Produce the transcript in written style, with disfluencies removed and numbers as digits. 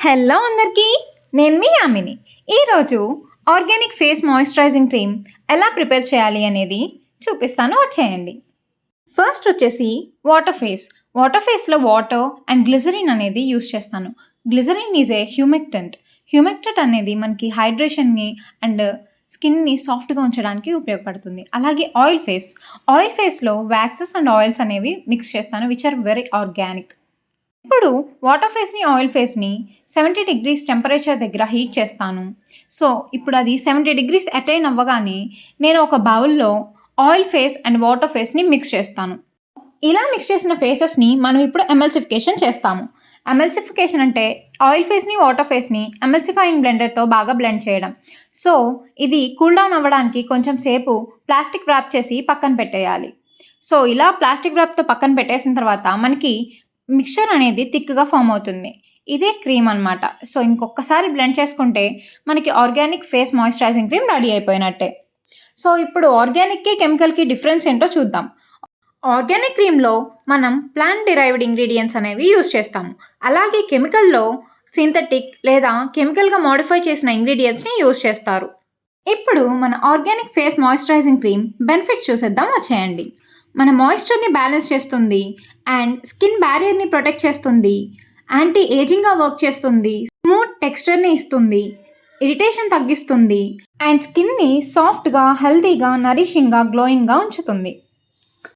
Hello అందరికీ, నేను మీ యామిని. ఈరోజు ఆర్గానిక్ ఫేస్ మాయిశ్చరైజింగ్ క్రీమ్ ఎలా ప్రిపేర్ చేయాలి అనేది చూపిస్తాను, వచ్చేయండి. ఫస్ట్ వచ్చేసి వాటర్ ఫేస్లో వాటర్ అండ్ గ్లిజరిన్ అనేది యూస్ చేస్తాను. Glycerin is a humectant. Humectant అనేది మనకి హైడ్రేషన్ని అండ్ స్కిన్ని సాఫ్ట్గా ఉంచడానికి ఉపయోగపడుతుంది. అలాగే ఆయిల్ ఫేస్లో వ్యాక్సెస్ అండ్ ఆయిల్స్ అనేవి మిక్స్ చేస్తాను, విచ్ ఆర్ వెరీ ఆర్గానిక్. ఇప్పుడు వాటర్ ఫేస్‌ని, ఆయిల్ ఫేస్‌ని 70 డిగ్రీస్ టెంపరేచర్ దగ్గర హీట్ చేస్తాను. సో, ఇప్పుడు అది 70 డిగ్రీస్ అటైన్ అవ్వగానే నేను ఒక బౌల్‌లో ఆయిల్ ఫేస్ అండ్ వాటర్ ఫేస్‌ని మిక్స్ చేస్తాను. ఇలా మిక్స్ చేసిన ఫేసెస్‌ని మనం ఇప్పుడు ఎమల్సిఫికేషన్ చేస్తాము. ఎమల్సిఫికేషన్ అంటే ఆయిల్ ఫేస్‌ని, వాటర్ ఫేస్‌ని ఎమల్సిఫైయింగ్ బ్లెండర్‌తో బాగా బ్లెండ్ చేయడం. సో, ఇది కూల్ డౌన్ అవ్వడానికి కొంచెం సేపు ప్లాస్టిక్ వ్రాప్ చేసి పక్కన పెట్టేయాలి. సో, ఇలా ప్లాస్టిక్ వ్రాప్‌తో పక్కన పెట్టేసిన తర్వాత మనకి మిక్స్చర్ అనేది థిక్‌గా ఫార్మ్ అవుతుంది. ఇదే క్రీమ్ అనమాట. సో, ఇంకొకసారి బ్లెండ్ చేసుకుంటే మనకి organic face moisturising cream ready అయిపోయినట్టే. సో, ఇప్పుడు ఆర్గానిక్‌కి, కెమికల్‌కి డిఫరెన్స్ ఏంటో చూద్దాం. ఆర్గానిక్ క్రీమ్‌లో మనం ప్లాంట్ డిరైవ్డ్ ఇంగ్రీడియెంట్స్ అనేవి యూజ్ చేస్తాము. అలాగే కెమికల్‌లో సింథటిక్ లేదా కెమికల్‌గా మోడిఫై చేసిన ఇంగ్రీడియెంట్స్‌ని యూజ్ చేస్తారు. ఇప్పుడు మన organic face moisturising cream benefits చూసేద్దాం, వచ్చేయండి. మన మాయిశ్చర్‌ని బ్యాలెన్స్ చేస్తుంది అండ్ స్కిన్ బ్యారియర్‌ని ప్రొటెక్ట్ చేస్తుంది. యాంటీ ఏజింగ్‌గా వర్క్ చేస్తుంది. స్మూత్ టెక్స్చర్‌ని ఇస్తుంది. ఇరిటేషన్ తగ్గిస్తుంది. అండ్ స్కిన్‌ని సాఫ్ట్‌గా, హెల్తీగా, నరిషింగ్‌గా, గ్లోయింగ్‌గా ఉంచుతుంది.